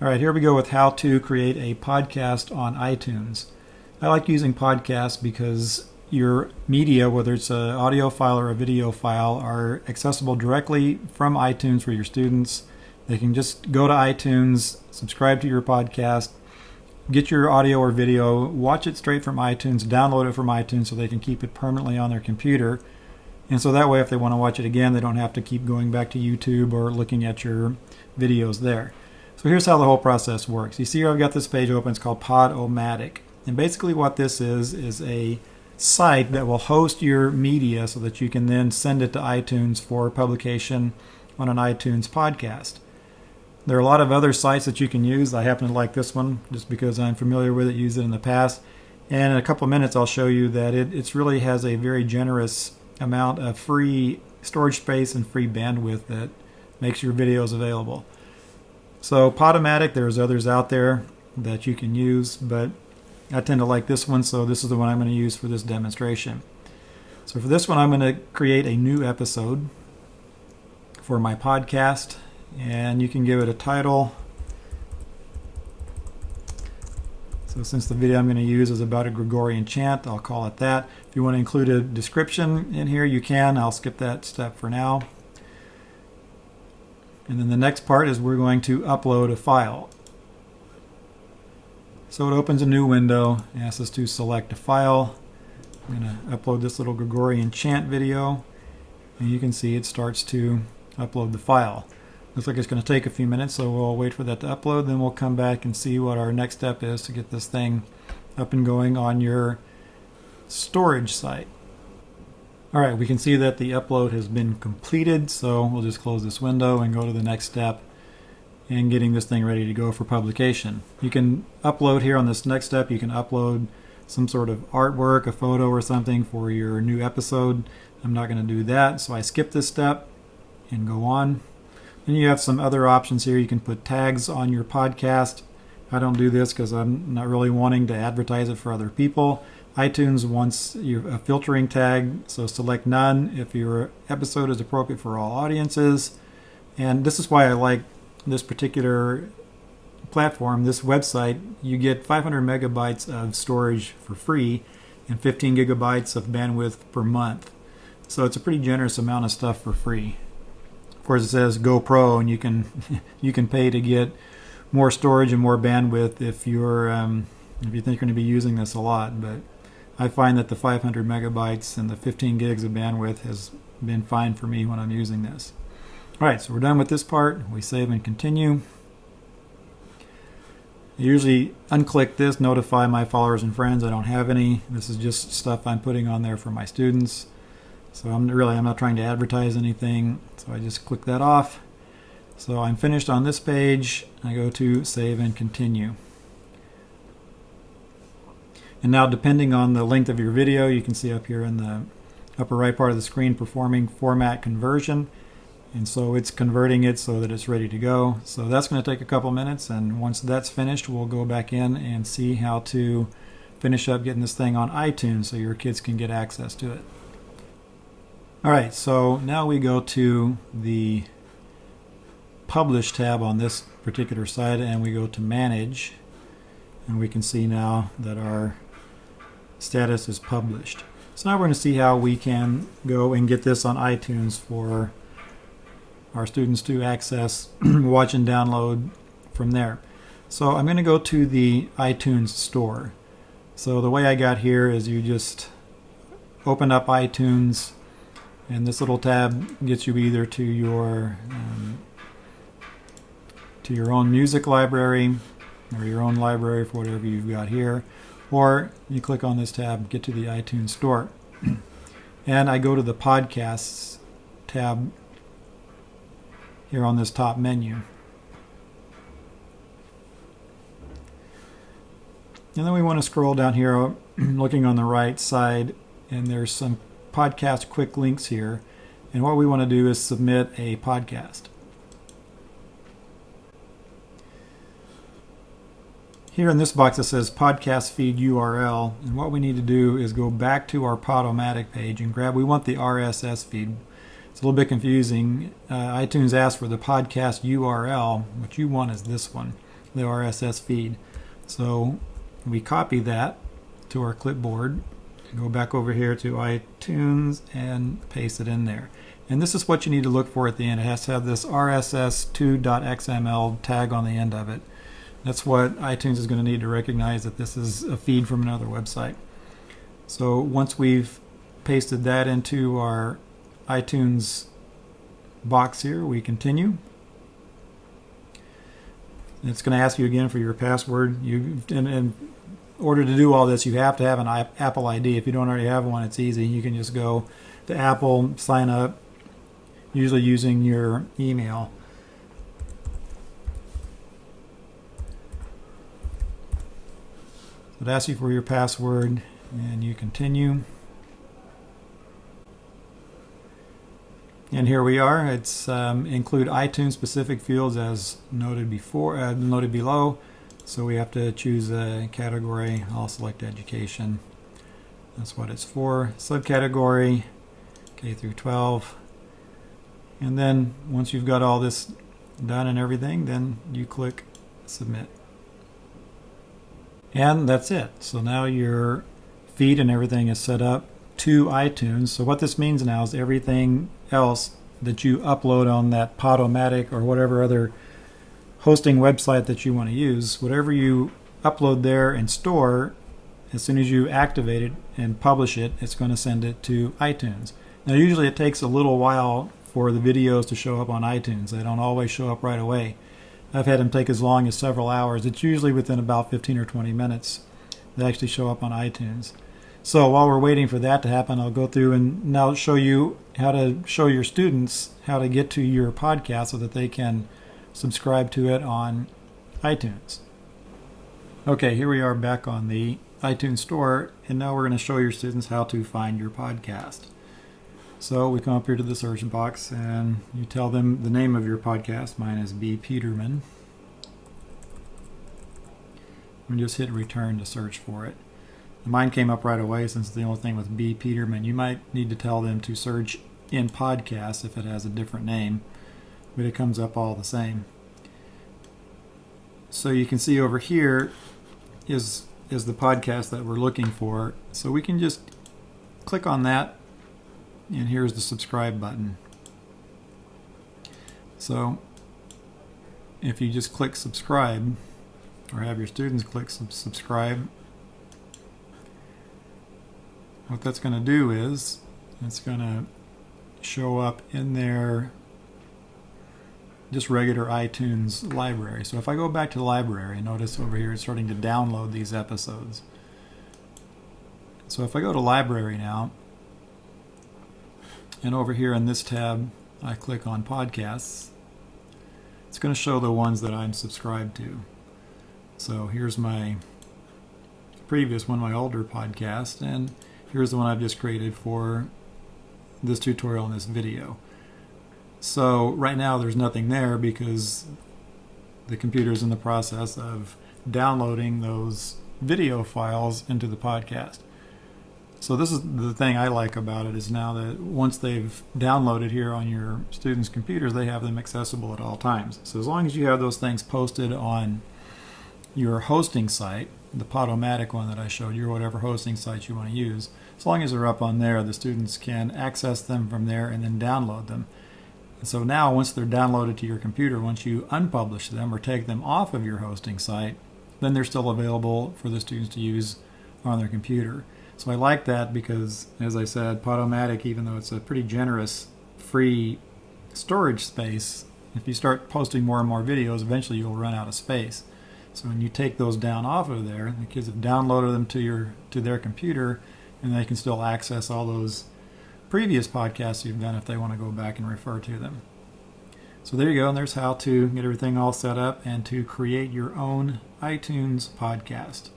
All right, here we go with how to create a podcast on iTunes. I like using podcasts because your media, whether it's an audio file or a video file, are accessible directly from iTunes for your students. They can just go to iTunes, subscribe to your podcast, get your audio or video, watch it straight from iTunes, download it from iTunes so they can keep it permanently on their computer. And so that way, if they want to watch it again, they don't have to keep going back to YouTube or looking at your videos there. So here's how the whole process works. You see here I've got this page open. It's called Podomatic. And basically what this is a site that will host your media so that you can then send it to iTunes for publication on an iTunes podcast. There are a lot of other sites that you can use. I happen to like this one just because I'm familiar with it, used it in the past. And in a couple of minutes I'll show you that it really has a very generous amount of free storage space and free bandwidth that makes your videos available. So Podomatic, there's others out there that you can use, but I tend to like this one, so this is the one I'm going to use for this demonstration. So for this one, I'm going to create a new episode for my podcast, and you can give it a title. So since the video I'm going to use is about a Gregorian chant, I'll call it that. If you want to include a description in here, you can. I'll skip that step for now. And then the next part is we're going to upload a file. So it opens a new window, asks us to select a file. I'm going to upload this little Gregorian chant video, and you can see it starts to upload the file. Looks like it's going to take a few minutes, so we'll wait for that to upload, then we'll come back and see what our next step is to get this thing up and going on your storage site. Alright, we can see that the upload has been completed, so we'll just close this window and go to the next step in getting this thing ready to go for publication. You can upload here on this next step, you can upload some sort of artwork, a photo or something for your new episode. I'm not going to do that, so I skip this step and go on. Then you have some other options here. You can put tags on your podcast. I don't do this because I'm not really wanting to advertise it for other people. iTunes wants a filtering tag, so select none if your episode is appropriate for all audiences. And this is why I like this particular platform, this website. You get 500 megabytes of storage for free and 15 gigabytes of bandwidth per month. So it's a pretty generous amount of stuff for free. Of course, it says Go Pro, and you can pay to get more storage and more bandwidth if you think you're going to be using this a lot. But I find that the 500 megabytes and the 15 gigs of bandwidth has been fine for me when I'm using this. All right, so we're done with this part. We save and continue. I usually unclick this, notify my followers and friends. I don't have any. This is just stuff I'm putting on there for my students. So I'm not trying to advertise anything. So I just click that off. So I'm finished on this page. I go to save and continue. And now, depending on the length of your video, you can see up here in the upper right part of the screen, performing format conversion. And so it's converting it so that it's ready to go. So that's going to take a couple minutes, and once that's finished, we'll go back in and see how to finish up getting this thing on iTunes so your kids can get access to it. All right, so now we go to the Publish tab on this particular site, and we go to Manage, and we can see now that our status is published. So now we're going to see how we can go and get this on iTunes for our students to access, watch and download from there. So I'm going to go to the iTunes store. So the way I got here is you just open up iTunes, and this little tab gets you either to your own music library or your own library for whatever you've got here, or you click on this tab, get to the iTunes store. And I go to the Podcasts tab here on this top menu. And then we want to scroll down here, looking on the right side, and there's some podcast quick links here. And what we want to do is submit a podcast. Here in this box it says podcast feed URL, and what we need to do is go back to our Podomatic page and we want the RSS feed. It's a little bit confusing. iTunes asks for the podcast URL. What you want is this one. the RSS feed. So we copy that to our clipboard, go back over here to iTunes and paste it in there. And this is what you need to look for at the end. It has to have this RSS2.xml tag on the end of it. That's what iTunes is going to need to recognize that this is a feed from another website. So once we've pasted that into our iTunes box here, we continue. It's going to ask you again for your password. In order to do all this, you have to have an Apple ID. If you don't already have one, it's easy. You can just go to Apple, sign up, usually using your email. It asks you for your password, and you continue. And here we are. It's include iTunes specific fields as noted below. So we have to choose a category. I'll select education. That's what it's for. Subcategory K through 12. And then once you've got all this done and everything, then you click submit. And that's it. So now your feed and everything is set up to iTunes. So what this means now is everything else that you upload on that Podomatic or whatever other hosting website that you want to use, whatever you upload there and store, as soon as you activate it and publish it, it's going to send it to iTunes. Now usually it takes a little while for the videos to show up on iTunes. They don't always show up right away. I've had them take as long as several hours. It's usually within about 15 or 20 minutes they actually show up on iTunes. So while we're waiting for that to happen, I'll go through and now show you how to show your students how to get to your podcast so that they can subscribe to it on iTunes. Okay, here we are back on the iTunes store, and now we're going to show your students how to find your podcast. So we come up here to the search box and you tell them the name of your podcast. Mine is B. Peterman. And just hit return to search for it. Mine came up right away since it's the only thing with B. Peterman. You might need to tell them to search in podcasts if it has a different name, but it comes up all the same. So you can see over here is the podcast that we're looking for. So we can just click on that, and here's the subscribe button. So if you just click subscribe, or have your students click subscribe, what that's going to do is it's going to show up in their just regular iTunes library. So if I go back to the library, notice over here it's starting to download these episodes. So if I go to library now, and over here in this tab I click on podcasts, it's going to show the ones that I'm subscribed to. So here's my previous one, my older podcast, and here's the one I've just created for this tutorial and this video. So right now there's nothing there because the computer's in the process of downloading those video files into the podcast. So this is the thing I like about it, is now that once they've downloaded here on your students' computers, they have them accessible at all times. So as long as you have those things posted on your hosting site, the Podomatic one that I showed you, or whatever hosting site you want to use, as long as they're up on there, the students can access them from there and then download them. And so now once they're downloaded to your computer, once you unpublish them or take them off of your hosting site, then they're still available for the students to use on their computer. So I like that because, as I said, Podomatic, even though it's a pretty generous free storage space, if you start posting more and more videos, eventually you'll run out of space. So when you take those down off of there, the kids have downloaded them to their computer, and they can still access all those previous podcasts you've done if they want to go back and refer to them. So there you go, and there's how to get everything all set up and to create your own iTunes podcast.